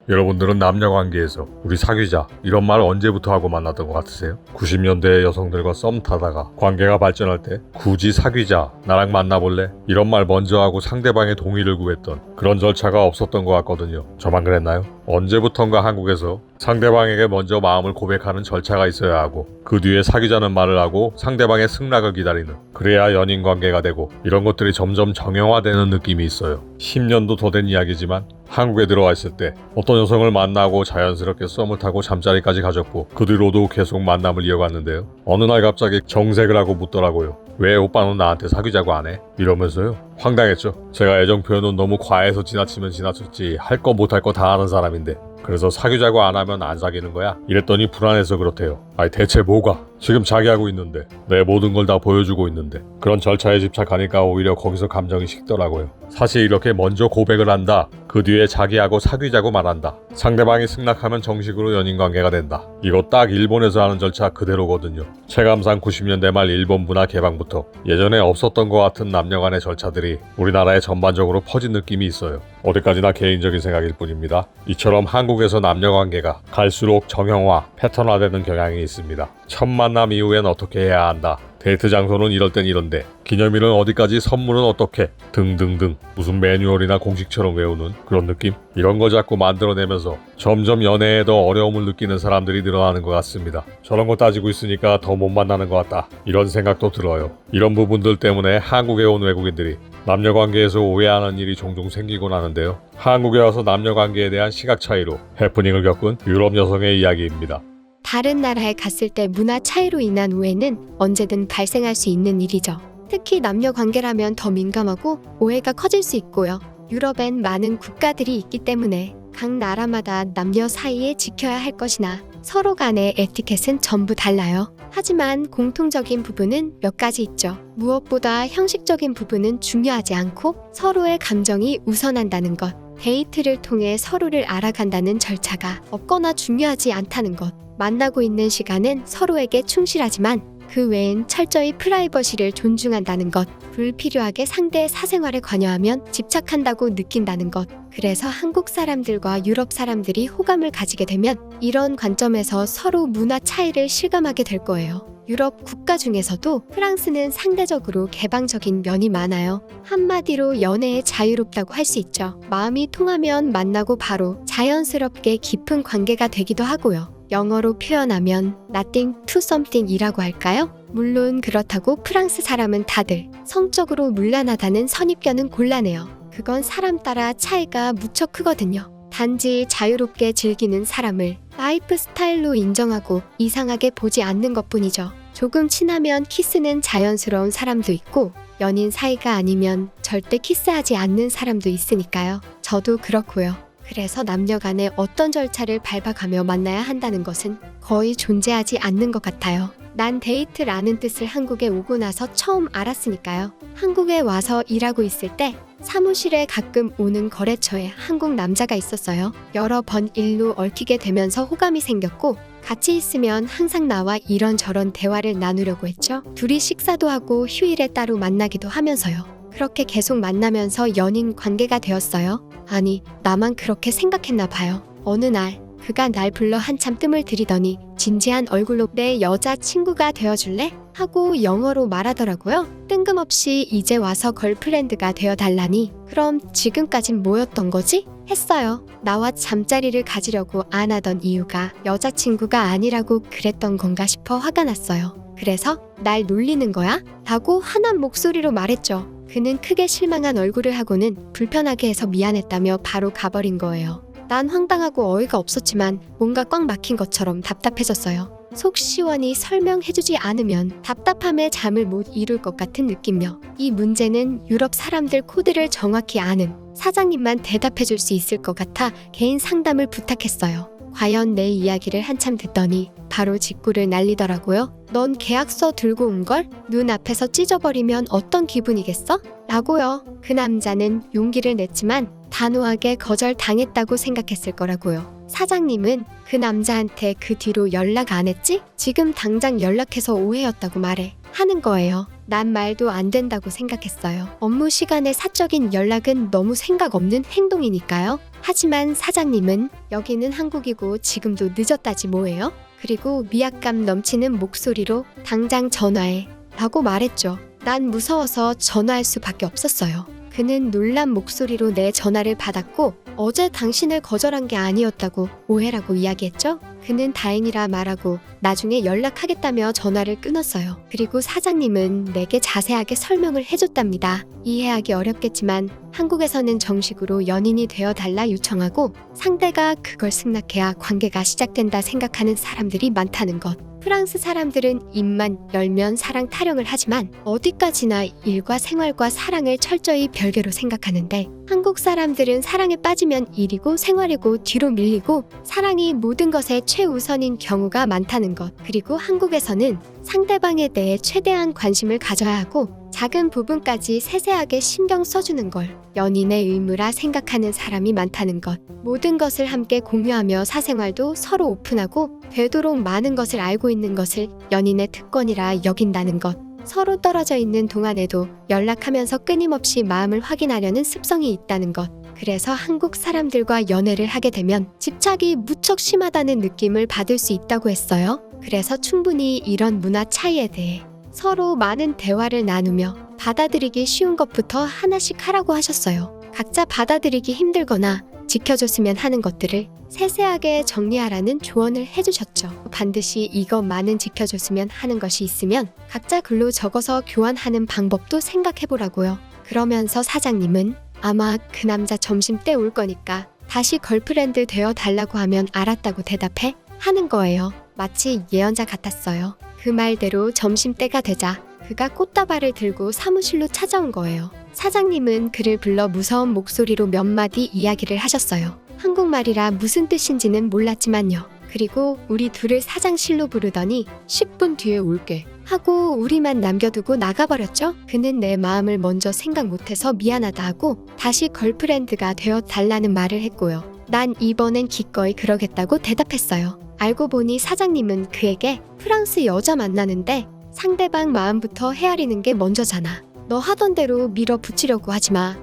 여러분들은 남녀관계에서 우리 사귀자 이런 말 언제부터 하고 만났던 것 같으세요? 90년대 여성들과 썸 타다가 관계가 발전할 때 굳이 사귀자, 나랑 만나볼래? 이런 말 먼저 하고 상대방의 동의를 구했던 그런 절차가 없었던 것 같거든요. 저만 그랬나요? 언제부턴가 한국에서 상대방에게 먼저 마음을 고백하는 절차가 있어야 하고 그 뒤에 사귀자는 말을 하고 상대방의 승낙을 기다리는, 그래야 연인 관계가 되고, 이런 것들이 점점 정형화되는 느낌이 있어요. 10년도 더 된 이야기지만 한국에 들어와 있을 때 어떤 여성을 만나고 자연스럽게 썸을 타고 잠자리까지 가졌고 그 뒤로도 계속 만남을 이어갔는데요. 어느 날 갑자기 정색을 하고 묻더라고요. 왜 오빠는 나한테 사귀자고 안 해? 이러면서요. 황당했죠. 제가 애정 표현은 너무 과해서 지나치면 지나쳤지 할 거 못할 거 다 하는 사람인데, 그래서 사귀자고 안 하면 안 사귀는 거야? 이랬더니 불안해서 그렇대요. 아니 대체 뭐가? 지금 자기하고 있는데, 내 모든 걸 다 보여주고 있는데. 그런 절차에 집착하니까 오히려 거기서 감정이 식더라고요. 사실 이렇게 먼저 고백을 한다, 그 뒤에 자기하고 사귀자고 말한다, 상대방이 승낙하면 정식으로 연인관계가 된다, 이거 딱 일본에서 하는 절차 그대로거든요. 체감상 90년대 말 일본 문화 개방부터 예전에 없었던 것 같은 남녀간의 절차들이 우리나라에 전반적으로 퍼진 느낌이 있어요. 어디까지나 개인적인 생각일 뿐입니다. 이처럼 한국에서 남녀관계가 갈수록 정형화, 패턴화되는 경향이 있습니다. 첫 만남 이후엔 어떻게 해야 한다, 데이트 장소는 이럴 땐 이런데, 기념일은 어디까지, 선물은 어떻게, 등등등, 무슨 매뉴얼이나 공식처럼 외우는 그런 느낌? 이런 거 자꾸 만들어내면서 점점 연애에 더 어려움을 느끼는 사람들이 늘어나는 것 같습니다. 저런 거 따지고 있으니까 더 못 만나는 것 같다, 이런 생각도 들어요. 이런 부분들 때문에 한국에 온 외국인들이 남녀관계에서 오해하는 일이 종종 생기곤 하는데요. 한국에 와서 남녀관계에 대한 시각 차이로 해프닝을 겪은 유럽 여성의 이야기입니다. 다른 나라에 갔을 때 문화 차이로 인한 오해는 언제든 발생할 수 있는 일이죠. 특히 남녀 관계라면 더 민감하고 오해가 커질 수 있고요. 유럽엔 많은 국가들이 있기 때문에 각 나라마다 남녀 사이에 지켜야 할 것이나 서로 간의 에티켓은 전부 달라요. 하지만 공통적인 부분은 몇 가지 있죠. 무엇보다 형식적인 부분은 중요하지 않고 서로의 감정이 우선한다는 것, 데이트를 통해 서로를 알아간다는 절차가 없거나 중요하지 않다는 것, 만나고 있는 시간은 서로에게 충실하지만 그 외엔 철저히 프라이버시를 존중한다는 것, 불필요하게 상대의 사생활에 관여하면 집착한다고 느낀다는 것. 그래서 한국 사람들과 유럽 사람들이 호감을 가지게 되면 이런 관점에서 서로 문화 차이를 실감하게 될 거예요. 유럽 국가 중에서도 프랑스는 상대적으로 개방적인 면이 많아요. 한마디로 연애에 자유롭다고 할 수 있죠. 마음이 통하면 만나고 바로 자연스럽게 깊은 관계가 되기도 하고요. 영어로 표현하면 nothing to something 이라고 할까요? 물론 그렇다고 프랑스 사람은 다들 성적으로 문란하다는 선입견은 곤란해요. 그건 사람 따라 차이가 무척 크거든요. 단지 자유롭게 즐기는 사람을 라이프 스타일로 인정하고 이상하게 보지 않는 것뿐이죠. 조금 친하면 키스는 자연스러운 사람도 있고 연인 사이가 아니면 절대 키스하지 않는 사람도 있으니까요. 저도 그렇고요. 그래서 남녀 간에 어떤 절차를 밟아가며 만나야 한다는 것은 거의 존재하지 않는 것 같아요. 난 데이트라는 뜻을 한국에 오고 나서 처음 알았으니까요. 한국에 와서 일하고 있을 때 사무실에 가끔 오는 거래처에 한국 남자가 있었어요. 여러 번 일로 얽히게 되면서 호감이 생겼고 같이 있으면 항상 나와 이런저런 대화를 나누려고 했죠. 둘이 식사도 하고 휴일에 따로 만나기도 하면서요. 그렇게 계속 만나면서 연인 관계가 되었어요. 아니, 나만 그렇게 생각했나 봐요. 어느 날 그가 날 불러 한참 뜸을 들이더니 진지한 얼굴로 내 여자친구가 되어줄래? 하고 영어로 말하더라고요. 뜬금없이 이제 와서 걸프렌드가 되어달라니 그럼 지금까진 뭐였던 거지? 했어요. 나와 잠자리를 가지려고 안 하던 이유가 여자친구가 아니라고 그랬던 건가 싶어 화가 났어요. 그래서 날 놀리는 거야? 라고 화난 목소리로 말했죠. 그는 크게 실망한 얼굴을 하고는 불편하게 해서 미안했다며 바로 가버린 거예요. 난 황당하고 어이가 없었지만 뭔가 꽉 막힌 것처럼 답답해졌어요. 속 시원히 설명해주지 않으면 답답함에 잠을 못 이룰 것 같은 느낌며, 이 문제는 유럽 사람들 코드를 정확히 아는 사장님만 대답해줄 수 있을 것 같아 개인 상담을 부탁했어요. 과연 내 이야기를 한참 듣더니 바로 직구를 날리더라고요. 넌 계약서 들고 온걸? 눈앞에서 찢어버리면 어떤 기분이겠어? 라고요. 그 남자는 용기를 냈지만 단호하게 거절당했다고 생각했을 거라고요. 사장님은 그 남자한테 그 뒤로 연락 안 했지? 지금 당장 연락해서 오해였다고 말해 하는 거예요. 난 말도 안 된다고 생각했어요. 업무 시간에 사적인 연락은 너무 생각 없는 행동이니까요. 하지만 사장님은 여기는 한국이고 지금도 늦었다지 뭐예요? 그리고 위압감 넘치는 목소리로 당장 전화해 라고 말했죠. 난 무서워서 전화할 수밖에 없었어요. 그는 놀란 목소리로 내 전화를 받았고 어제 당신을 거절한 게 아니었다고 오해라고 이야기했죠. 그는 다행이라 말하고 나중에 연락하겠다며 전화를 끊었어요. 그리고 사장님은 내게 자세하게 설명을 해줬답니다. 이해하기 어렵겠지만 한국에서는 정식으로 연인이 되어달라 요청하고 상대가 그걸 승낙해야 관계가 시작된다 생각하는 사람들이 많다는 것. 프랑스 사람들은 입만 열면 사랑 타령을 하지만 어디까지나 일과 생활과 사랑을 철저히 별개로 생각하는데 한국 사람들은 사랑에 빠지면 일이고 생활이고 뒤로 밀리고 사랑이 모든 것의 최우선인 경우가 많다는 것. 그리고 한국에서는 상대방에 대해 최대한 관심을 가져야 하고 작은 부분까지 세세하게 신경 써주는 걸 연인의 의무라 생각하는 사람이 많다는 것. 모든 것을 함께 공유하며 사생활도 서로 오픈하고 되도록 많은 것을 알고 있는 것을 연인의 특권이라 여긴다는 것. 서로 떨어져 있는 동안에도 연락하면서 끊임없이 마음을 확인하려는 습성이 있다는 것. 그래서 한국 사람들과 연애를 하게 되면 집착이 무척 심하다는 느낌을 받을 수 있다고 했어요. 그래서 충분히 이런 문화 차이에 대해 서로 많은 대화를 나누며 받아들이기 쉬운 것부터 하나씩 하라고 하셨어요. 각자 받아들이기 힘들거나 지켜줬으면 하는 것들을 세세하게 정리하라는 조언을 해주셨죠. 반드시 이것만은 지켜줬으면 하는 것이 있으면 각자 글로 적어서 교환하는 방법도 생각해보라고요. 그러면서 사장님은 아마 그 남자 점심 때 올 거니까 다시 걸프렌드 되어 달라고 하면 알았다고 대답해 하는 거예요. 마치 예언자 같았어요. 그 말대로 점심때가 되자 그가 꽃다발을 들고 사무실로 찾아온 거예요. 사장님은 그를 불러 무서운 목소리로 몇 마디 이야기를 하셨어요. 한국말이라 무슨 뜻인지는 몰랐지만요. 그리고 우리 둘을 사장실로 부르더니 10분 뒤에 올게 하고 우리만 남겨두고 나가버렸죠. 그는 내 마음을 먼저 생각 못해서 미안하다 하고 다시 걸프렌드가 되어 달라는 말을 했고요. 난 이번엔 기꺼이 그러겠다고 대답했어요. 알고 보니 사장님은 그에게 프랑스 여자 만나는데 상대방 마음부터 헤아리는 게 먼저잖아. 너 하던 대로 밀어붙이려고 하지마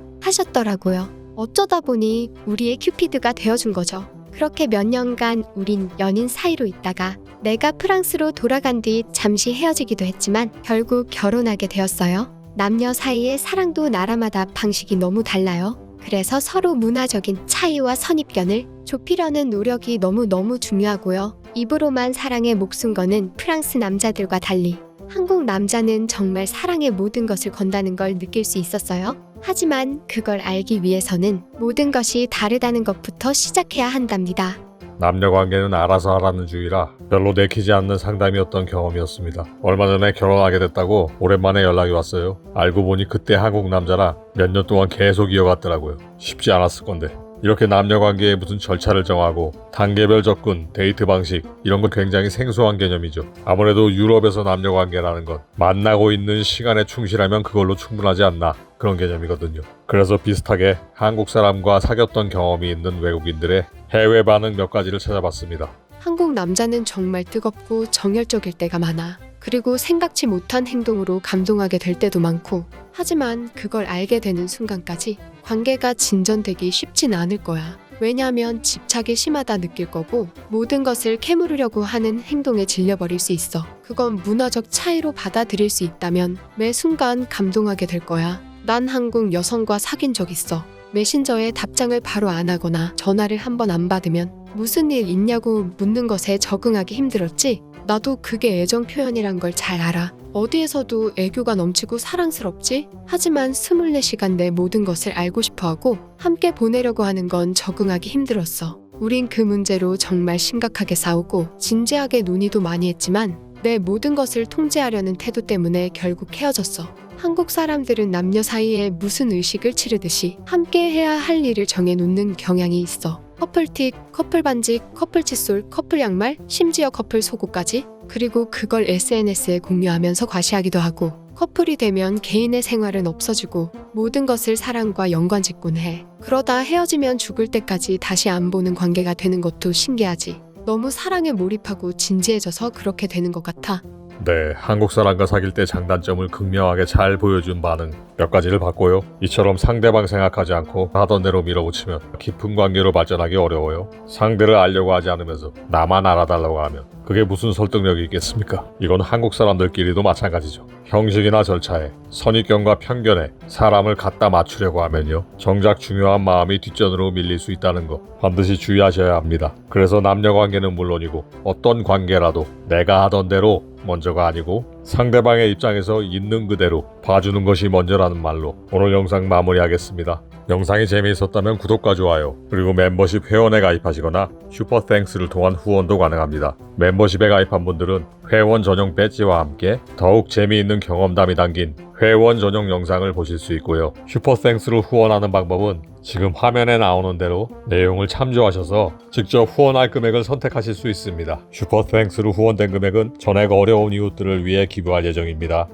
하셨더라고요. 어쩌다 보니 우리의 큐피드가 되어준 거죠. 그렇게 몇 년간 우린 연인 사이로 있다가 내가 프랑스로 돌아간 뒤 잠시 헤어지기도 했지만 결국 결혼하게 되었어요. 남녀 사이의 사랑도 나라마다 방식이 너무 달라요. 그래서 서로 문화적인 차이와 선입견을 좁히려는 노력이 너무너무 중요하고요. 입으로만 사랑에 목숨 거는 프랑스 남자들과 달리 한국 남자는 정말 사랑의 모든 것을 건다는 걸 느낄 수 있었어요. 하지만 그걸 알기 위해서는 모든 것이 다르다는 것부터 시작해야 한답니다. 남녀 관계는 알아서 하라는 주의라 별로 내키지 않는 상담이었던 경험이었습니다. 얼마 전에 결혼하게 됐다고 오랜만에 연락이 왔어요. 알고 보니 그때 한국 남자라 몇 년 동안 계속 이어갔더라고요. 쉽지 않았을 건데. 이렇게 남녀 관계에 무슨 절차를 정하고 단계별 접근, 데이트 방식 이런 건 굉장히 생소한 개념이죠. 아무래도 유럽에서 남녀 관계라는 건 만나고 있는 시간에 충실하면 그걸로 충분하지 않나 그런 개념이거든요. 그래서 비슷하게 한국 사람과 사귀었던 경험이 있는 외국인들의 해외 반응 몇 가지를 찾아봤습니다. 한국 남자는 정말 뜨겁고 정열적일 때가 많아. 그리고 생각지 못한 행동으로 감동하게 될 때도 많고 하지만 그걸 알게 되는 순간까지 관계가 진전되기 쉽진 않을 거야. 왜냐하면 집착이 심하다 느낄 거고 모든 것을 캐물으려고 하는 행동에 질려버릴 수 있어. 그건 문화적 차이로 받아들일 수 있다면 매 순간 감동하게 될 거야. 난 한국 여성과 사귄 적 있어. 메신저에 답장을 바로 안 하거나 전화를 한 번 안 받으면 무슨 일 있냐고 묻는 것에 적응하기 힘들었지. 나도 그게 애정 표현이란 걸 잘 알아. 어디에서도 애교가 넘치고 사랑스럽지? 하지만 24시간 내 모든 것을 알고 싶어하고 함께 보내려고 하는 건 적응하기 힘들었어. 우린 그 문제로 정말 심각하게 싸우고 진지하게 논의도 많이 했지만 내 모든 것을 통제하려는 태도 때문에 결국 헤어졌어. 한국 사람들은 남녀 사이에 무슨 의식을 치르듯이 함께 해야 할 일을 정해놓는 경향이 있어. 커플틱, 커플 반지, 커플 칫솔, 커플 양말, 심지어 커플 속옷까지. 그리고 그걸 SNS에 공유하면서 과시하기도 하고 커플이 되면 개인의 생활은 없어지고 모든 것을 사랑과 연관짓곤 해. 그러다 헤어지면 죽을 때까지 다시 안 보는 관계가 되는 것도 신기하지. 너무 사랑에 몰입하고 진지해져서 그렇게 되는 것 같아. 네, 한국 사람과 사귈 때 장단점을 극명하게 잘 보여준 반응 몇 가지를 봤고요. 이처럼 상대방 생각하지 않고 하던 대로 밀어붙이면 깊은 관계로 발전하기 어려워요. 상대를 알려고 하지 않으면서 나만 알아달라고 하면 그게 무슨 설득력이 있겠습니까? 이건 한국 사람들끼리도 마찬가지죠. 형식이나 절차에 선입견과 편견에 사람을 갖다 맞추려고 하면요. 정작 중요한 마음이 뒷전으로 밀릴 수 있다는 거 반드시 주의하셔야 합니다. 그래서 남녀 관계는 물론이고 어떤 관계라도 내가 하던 대로 먼저가 아니고 상대방의 입장에서 있는 그대로 봐주는 것이 먼저라는 말로 오늘 영상 마무리하겠습니다. 영상이 재미있었다면 구독과 좋아요 그리고 멤버십 회원에 가입하시거나 슈퍼땡스를 통한 후원도 가능합니다. 멤버십에 가입한 분들은 회원 전용 배지와 함께 더욱 재미있는 경험담이 담긴 회원 전용 영상을 보실 수 있고요. 슈퍼땡스를 후원하는 방법은 지금 화면에 나오는 대로 내용을 참조하셔서 직접 후원할 금액을 선택하실 수 있습니다. 슈퍼땡스로 후원된 금액은 전액 어려운 이웃들을 위해 기부할 예정입니다.